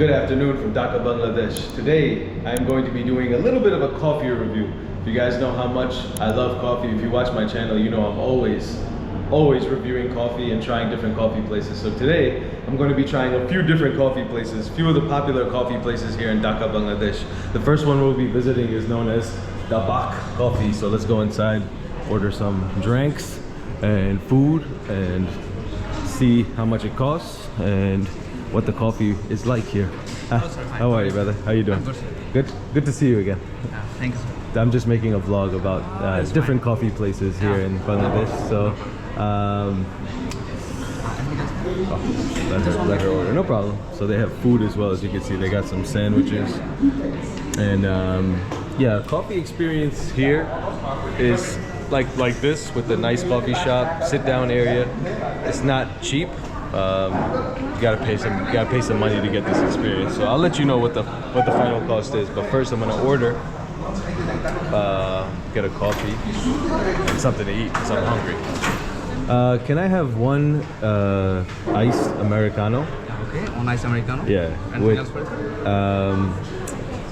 Good afternoon from Dhaka, Bangladesh. Today, I'm going to be doing a little bit of a coffee review. If you guys know how much I love coffee, if you watch my channel, you know I'm always reviewing coffee and trying different coffee places. So today, I'm going to be trying a few different coffee places, a few of the popular coffee places here in Dhaka, Bangladesh. The first one we'll be visiting is known as Tabaq coffee. So let's go inside, order some drinks and food and see how much it costs and what the coffee is like here. Hello, sir. Hi. How are you, brother? How you doing? Good. Good to see you again. Thanks. I'm just making a vlog about different coffee places here in Bangladesh. So, let her order. No problem. So they have food as well, as you can see. They got some sandwiches, and yeah, coffee experience here is like this with the nice coffee shop, sit down area. It's not cheap. You gotta pay some money to get this experience. So I'll let you know what the final cost is. But first, I'm gonna order, get a coffee and something to eat because I'm hungry. Can I have one iced Americano? Okay, one iced Americano. Yeah. Anything else for it?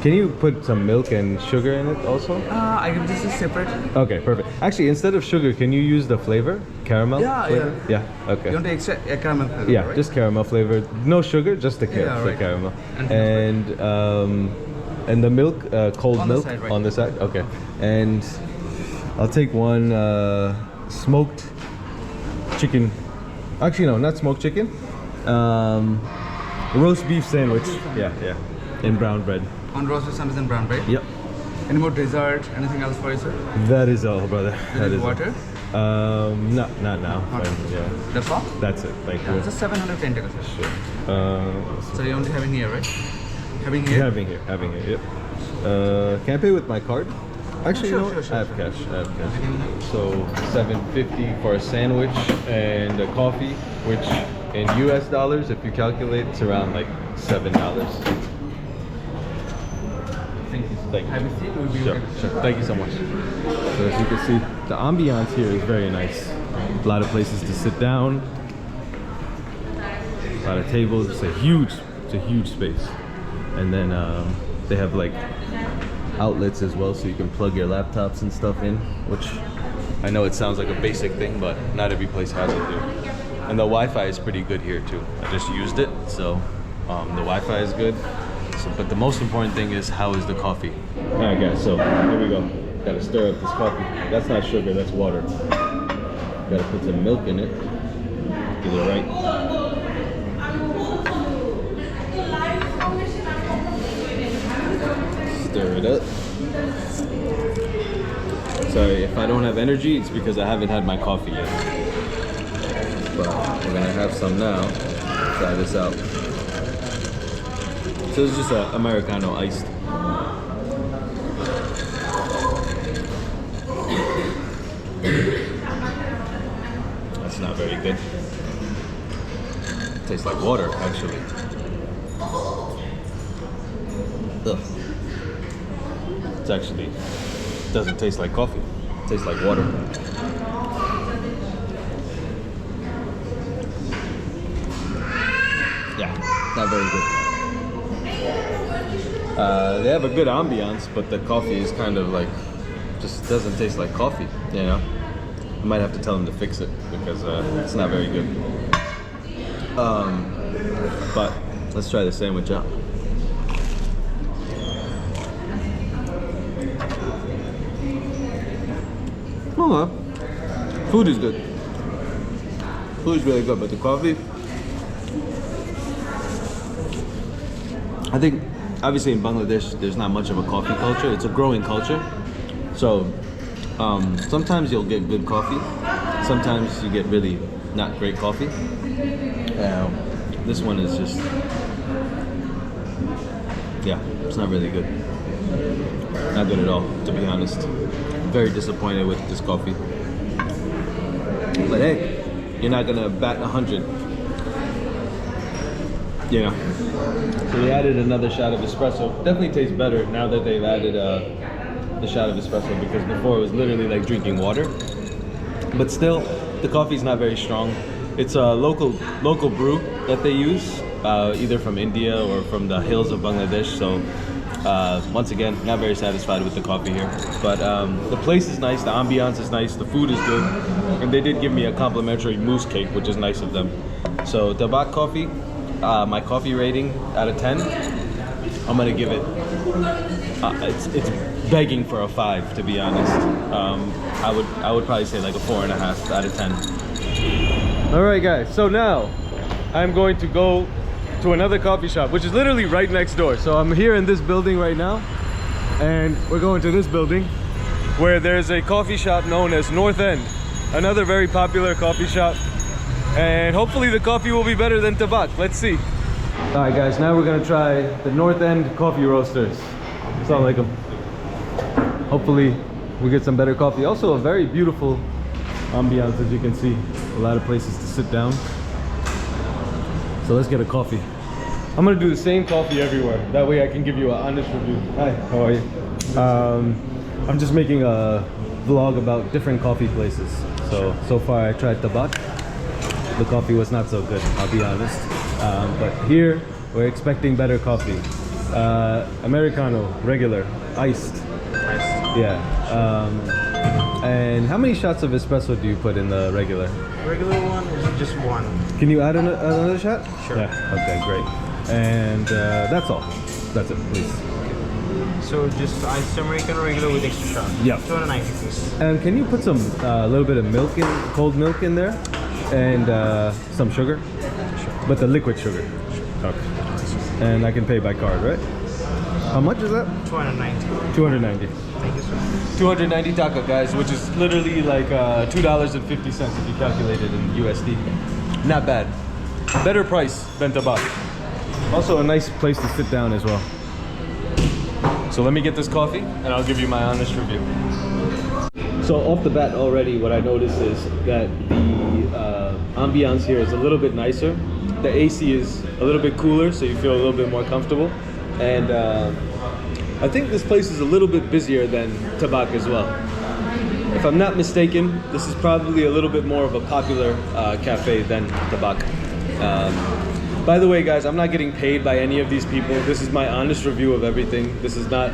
Can you put some milk and sugar in it also? I can this is separate. Okay, perfect. Actually, instead of sugar, can you use the flavor? Caramel? Yeah. Yeah, okay. You want to extra caramel flavor? Yeah, right? just caramel flavor. No sugar, just the right. caramel. And And the milk, cold on the milk side, right. on the side? Okay. And I'll take one smoked chicken. Actually, no, not smoked chicken. Roast beef sandwich. Yeah. In brown bread. on roasted sandwich and brown bread. Yep. Any more dessert? Anything else for you, sir? That is all, brother. That is water? all. No, not now. Okay. Yeah. That's all? That's it. Thank you. It's just 710 taka, sir. Sure. So you only having here, right? Having here? Having here. Yep. Can I pay with my card? Actually, Sure, you know what? sure. I have cash. So $7.50 for a sandwich and a coffee, which in US dollars, if you calculate, it's around like $7. Thank you. Have a seat. We'll be Sure. Thank you so much. So as you can see, the ambiance here is very nice. A lot of places to sit down. A lot of tables. It's a huge space. And then they have like outlets as well, so you can plug your laptops and stuff in, which I know it sounds like a basic thing, but not every place has it here. And the Wi-Fi is pretty good here too. I just used it, so the Wi-Fi is good. So, but the most important thing is, how is the coffee? All right, guys. So here we go. Got to stir up this coffee. That's not sugar. That's water. Got to put some milk in it. Get it right. Stir it up. Sorry if I don't have energy. It's because I haven't had my coffee yet. But we're gonna have some now. Try this out. So it's just an Americano iced. That's not very good. Tastes like water, actually. Ugh. It's actually doesn't taste like coffee. It tastes like water. Yeah, not very good. They have a good ambiance, but the coffee is kind of like, just doesn't taste like coffee, you know? I might have to tell them to fix it because it's not very good. But let's try the sandwich out. Oh, food is good. Food is really good, but the coffee, I think, obviously in Bangladesh, there's not much of a coffee culture. It's a growing culture. So sometimes you'll get good coffee. Sometimes you get really not great coffee. This one is just, yeah, it's not really good. Not good at all, to be honest. Very disappointed with this coffee. But hey, you're not gonna bat 100. You know. So we added another shot of espresso. Definitely tastes better now that they've added the shot of espresso, because before it was literally like drinking water. But still, the coffee's not very strong. It's a local brew that they use. either from India or from the hills of Bangladesh. So once again, not very satisfied with the coffee here. But the place is nice, the ambiance is nice, the food is good. And they did give me a complimentary mousse cake, which is nice of them. So Tabaq coffee, my coffee rating out of 10, I'm gonna give it, it's begging for a 5, to be honest. I would probably say like a 4.5 out of 10. All right guys, so now I'm going to go to another coffee shop, which is literally right next door. So I'm here in this building right now, and we're going to this building where there's a coffee shop known as North End, another very popular coffee shop, and hopefully the coffee will be better than Tabaq. Let's see. All right guys, now we're gonna try the North End coffee roasters. Assalamu alaikum. Hopefully we get some better coffee. Also a very beautiful ambiance, as you can see, a lot of places to sit down. So let's get a coffee. I'm gonna do the same coffee everywhere. That way I can give you an honest review. Hi, how are you? I'm just making a vlog about different coffee places. So far I tried Tabaq. The coffee was not so good, I'll be honest. But here we're expecting better coffee. Americano, regular, iced. Yeah. And how many shots of espresso do you put in the regular? Regular one is just one. Can you add another shot? Sure. Yeah. Okay, great. And that's all. That's it, please. So just iced Americano regular with extra shot. Yeah. 290 please. And can you put some little bit of milk in, cold milk in there, and some sugar? Sure. But the liquid sugar. Okay. And I can pay by card, right? How much is that? 290. 290. Thank you, sir. 290 taka, guys, which is literally like $2.50 if you calculate it in USD. Not bad. Better price than Tabaq. Also a nice place to sit down as well. So let me get this coffee and I'll give you my honest review. So off the bat already, what I noticed is that the ambiance here is a little bit nicer. The AC is a little bit cooler, so you feel a little bit more comfortable. And I think this place is a little bit busier than Tabaq as well. If I'm not mistaken, this is probably a little bit more of a popular cafe than Tabaq. By the way, guys, I'm not getting paid by any of these people. This is my honest review of everything. This is not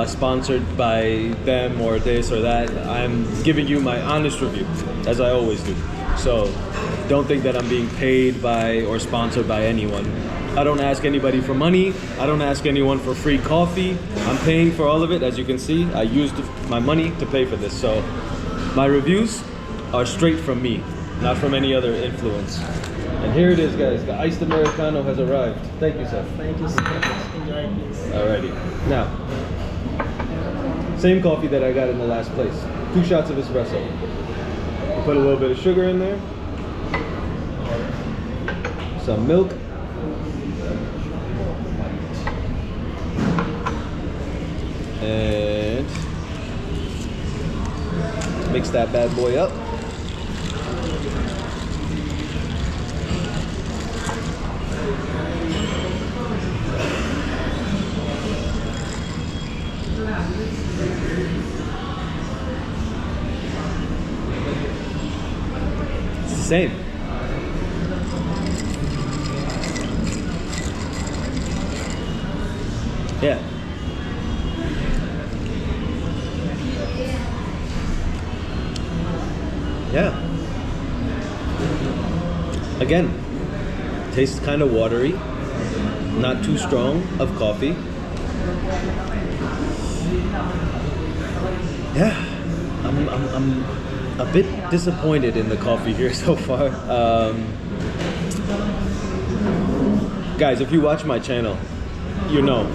sponsored by them or this or that. I'm giving you my honest review, as I always do. So don't think that I'm being paid by or sponsored by anyone. I don't ask anybody for money. I don't ask anyone for free coffee. I'm paying for all of it. As you can see, I used my money to pay for this. So my reviews are straight from me, not from any other influence. And here it is, guys. The iced Americano has arrived. Thank you, sir. Thank you, sir. Enjoy, please. Alrighty. Now, same coffee that I got in the last place. 2 shots of espresso. Put a little bit of sugar in there. Some milk. And mix that bad boy up. It's the same. Yeah. Yeah. Again, tastes kind of watery, not too strong of coffee. Yeah, I'm a bit disappointed in the coffee here so far. Guys, if you watch my channel, you know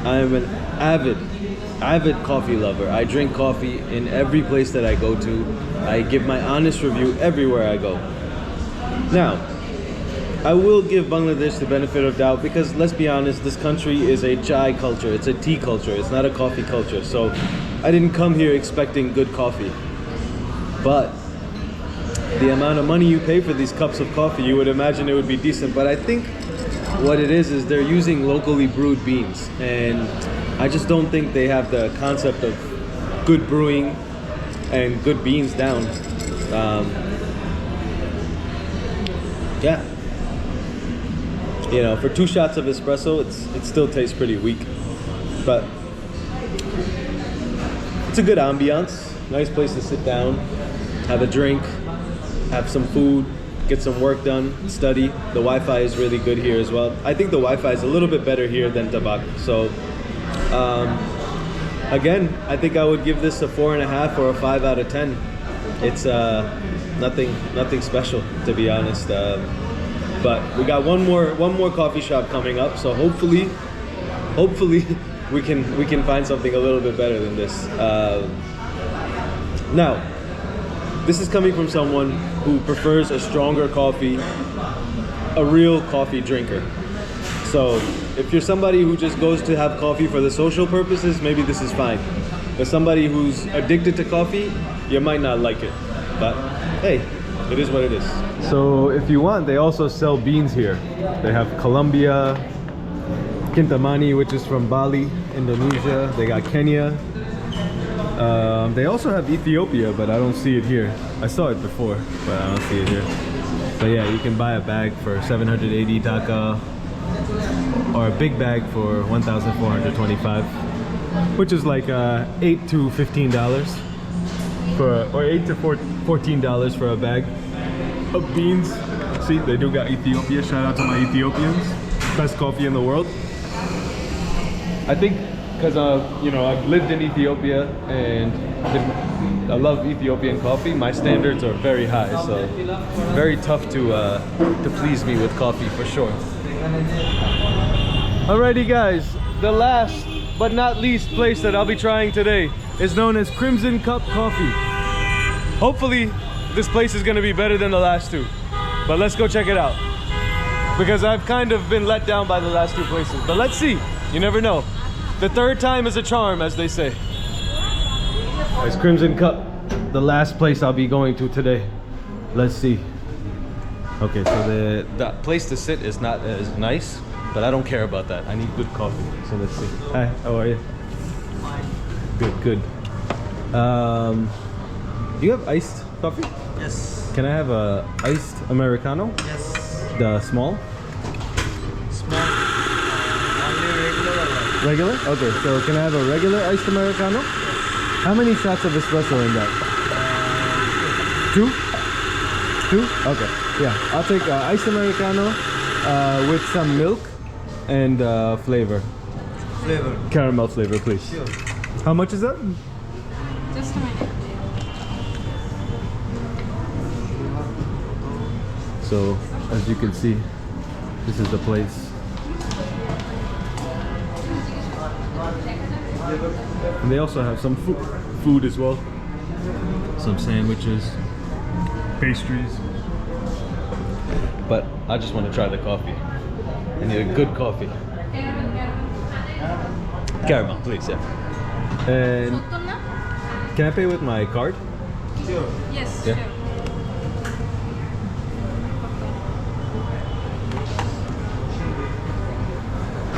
I'm an avid coffee lover. I drink coffee in every place that I go to. I give my honest review everywhere I go. Now, I will give Bangladesh the benefit of doubt because let's be honest, this country is a chai culture. It's a tea culture. It's not a coffee culture. So I didn't come here expecting good coffee. But the amount of money you pay for these cups of coffee, you would imagine it would be decent. But I think what it is they're using locally brewed beans. And I just don't think they have the concept of good brewing and good beans down. Yeah. you know, for 2 shots of espresso, it still tastes pretty weak. But it's a good ambiance. Nice place to sit down, have a drink, have some food, get some work done, study. The Wi-Fi is really good here as well. I think the Wi-Fi is a little bit better here than Tabaq. So again, I think I would give this a 4.5 or a 5 out of 10. It's nothing special, to be honest. But we got one more coffee shop coming up, so hopefully we can find something a little bit better than this. Now, this is coming from someone who prefers a stronger coffee, a real coffee drinker. So if you're somebody who just goes to have coffee for the social purposes, maybe this is fine. But somebody who's addicted to coffee, you might not like it. But hey, it is what it is. So if you want, they also sell beans here. They have Colombia, Kintamani, which is from Bali, Indonesia. They got Kenya. They also have Ethiopia, but I don't see it here. I saw it before, but I don't see it here. But yeah, you can buy a bag for 780 Dhaka, or a big bag for 1,425, which is like $8 to $15 or $8 to $14 for a bag of beans. See, they do got Ethiopia. Shout out to my Ethiopians. Best coffee in the world. I think because you know, I've lived in Ethiopia and I love Ethiopian coffee. My standards are very high, so very tough to please me with coffee for sure. Alrighty guys, the last but not least place that I'll be trying today is known as Crimson Cup Coffee. Hopefully this place is gonna be better than the last two, but let's go check it out, because I've kind of been let down by the last 2 places. But let's see, you never know. The 3rd time is a charm, as they say. It's Crimson Cup, the last place I'll be going to today. Let's see. Okay, so the place to sit is not as nice, but I don't care about that. I need good coffee, so let's see. Hi, how are you? Good. Do you have iced coffee? Yes. Can I have a iced Americano? Yes. The small? Small. Only regular or what? Regular? Okay, so can I have a regular iced Americano? How many shots of espresso in that? 2? 2? Okay, yeah. I'll take iced Americano with some milk and flavor. Flavor. Caramel flavor, please. Sure. How much is that? Just a minute. So, as you can see, this is the place. And they also have some food as well. Some sandwiches, pastries. But I just want to try the coffee. I need a good coffee. Caramel, please, yeah. And can I pay with my card? Sure. Yes, Yeah. sure.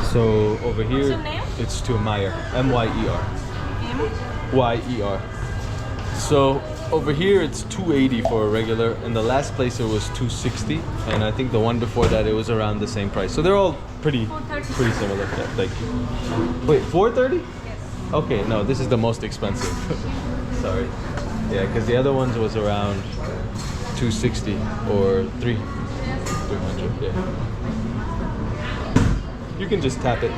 So over here, What's your name? it's to Meyer, M-Y-E-R. M? Y-E-R. So over here it's 280 for a regular, and the last place it was 260, and I think the one before that it was around the same price. So they're all pretty 430. similar. Yeah, thank you. Wait, 430? Yes. Okay, no, this is the most expensive. Sorry. Yeah, because the other ones was around 260 or 300. Yeah. You can just tap it.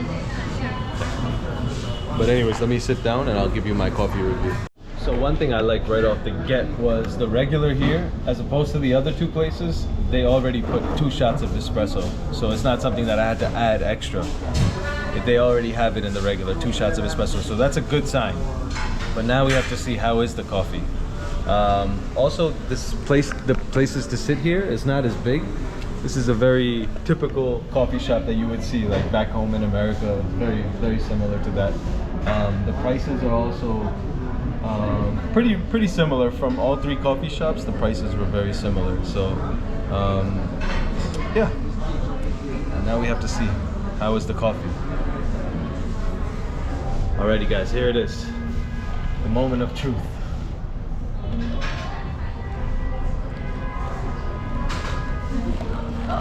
But anyways, let me sit down and I'll give you my coffee review. So one thing I liked right off the get was the regular here, as opposed to the other 2 places, they already put 2 shots of espresso. So it's not something that I had to add extra. They already have it in the regular, 2 shots of espresso. So that's a good sign. But now we have to see how is the coffee. Also, this place, the places to sit here is not as big. This is a very typical coffee shop that you would see like back home in America. Very, very similar to that. The prices are also pretty similar from all 3 coffee shops. The prices were very similar. So yeah. And now we have to see how is the coffee. Alrighty guys, here it is. The moment of truth.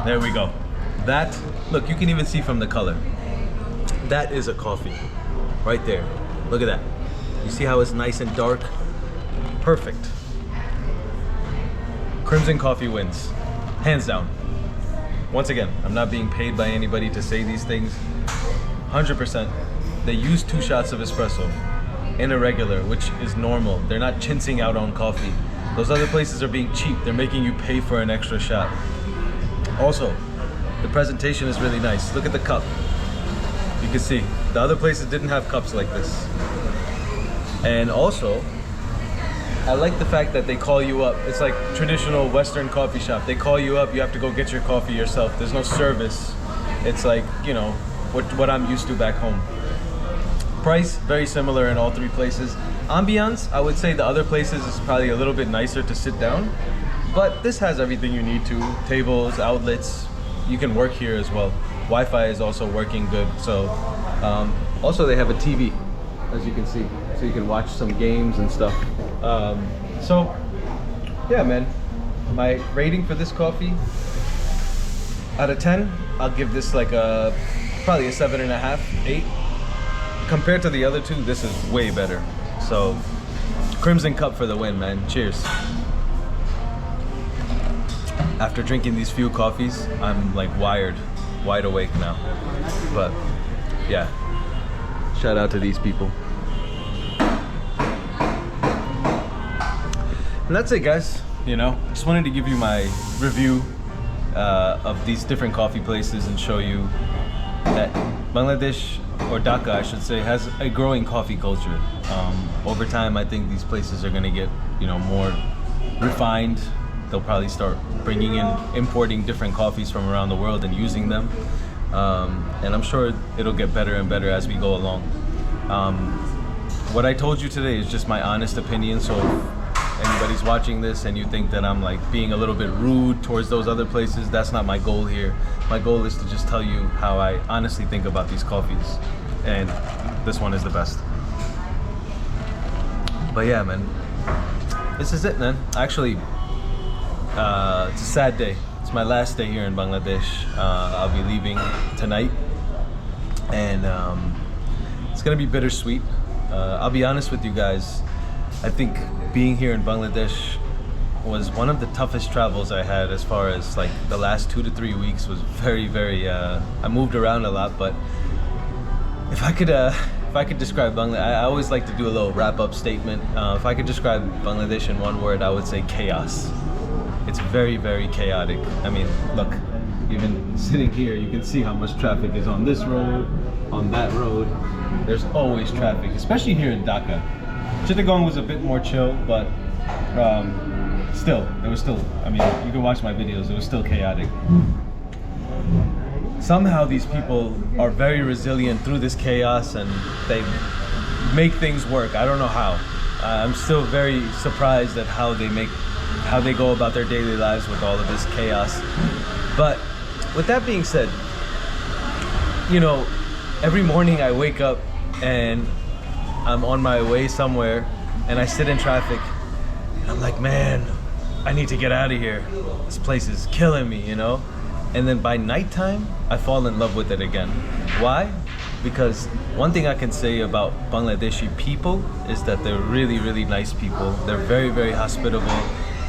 There we go. That, look, you can even see from the color. That is a coffee, right there. Look at that. You see how it's nice and dark? Perfect. Crimson coffee wins, hands down. Once again, I'm not being paid by anybody to say these things. 100%. They use 2 shots of espresso in a regular, which is normal. They're not chinsing out on coffee. Those other places are being cheap. They're making you pay for an extra shot. Also, the presentation is really nice. Look at the cup. You can see, the other places didn't have cups like this. And also, I like the fact that they call you up. It's like traditional Western coffee shop. They call you up, you have to go get your coffee yourself. There's no service. It's like, you know, what I'm used to back home. Price, very similar in all 3 places. Ambiance, I would say the other places is probably a little bit nicer to sit down, but this has everything you need to. Tables, outlets, you can work here as well. Wi-Fi is also working good. So, also they have a TV, as you can see. So you can watch some games and stuff. So, yeah, man. My rating for this coffee, out of 10, I'll give this like probably a 7.5, 8. Compared to the other 2, this is way better. So, Crimson Cup for the win, man. Cheers. After drinking these few coffees, I'm like wide awake now. But yeah, shout out to these people. And that's it, guys. You know, just wanted to give you my review of these different coffee places and show you that Bangladesh, or Dhaka I should say, has a growing coffee culture. Over time, I think these places are going to get, you know, more refined. They'll probably start bringing in, importing different coffees from around the world and using them. And I'm sure it'll get better and better as we go along. What I told you today is just my honest opinion. So if anybody's watching this and you think that I'm like being a little bit rude towards those other places, that's not my goal here. My goal is to just tell you how I honestly think about these coffees. And this one is the best. But yeah, man, this is it, man. Actually, it's a sad day. It's my last day here in Bangladesh. I'll be leaving tonight, and it's gonna be bittersweet. I'll be honest with you guys. I think being here in Bangladesh was one of the toughest travels I had, as far as like the last 2 to 3 weeks was very, I moved around a lot, but if I could describe Bangladesh, I always like to do a little wrap-up statement. If I could describe Bangladesh in one word, I would say chaos. It's very chaotic. I mean, look, even sitting here, you can see how much traffic is on this road, on that road. There's always traffic, especially here in Dhaka. Chittagong was a bit more chill, but still, it was still, I mean, you can watch my videos, it was still chaotic. Somehow these people are very resilient through this chaos, and they make things work. I don't know how. I'm still very surprised at how they go about their daily lives with all of this chaos. But with that being said, you know, every morning I wake up and I'm on my way somewhere and I sit in traffic and I'm like, man, I need to get out of here. This place is killing me, you know? And then by nighttime, I fall in love with it again. Why? Because one thing I can say about Bangladeshi people is that they're really nice people. They're very hospitable.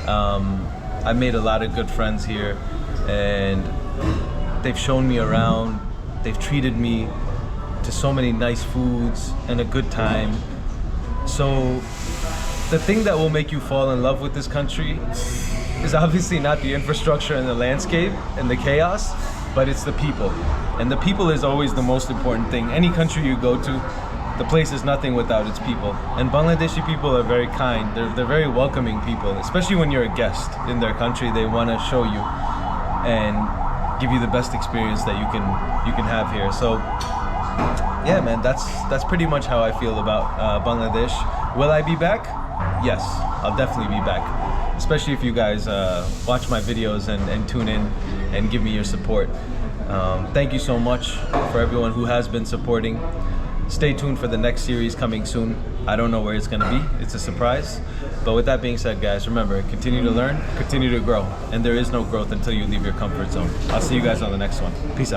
I made a lot of good friends here, and they've shown me around. They've treated me to so many nice foods and a good time. So the thing that will make you fall in love with this country is obviously not the infrastructure and the landscape and the chaos, but it's the people. And the people is always the most important thing. Any country you go to, the place is nothing without its people. And Bangladeshi people are very kind. They're very welcoming people, especially when you're a guest in their country. They want to show you and give you the best experience that you can have here. So yeah, man, that's pretty much how I feel about Bangladesh. Will I be back? Yes, I'll definitely be back. Especially if you guys watch my videos and tune in and give me your support. Thank you so much for everyone who has been supporting. Stay tuned for the next series coming soon. I don't know where it's gonna be. It's a surprise. But with that being said, guys, remember, continue to learn, continue to grow. And there is no growth until you leave your comfort zone. I'll see you guys on the next one. Peace out.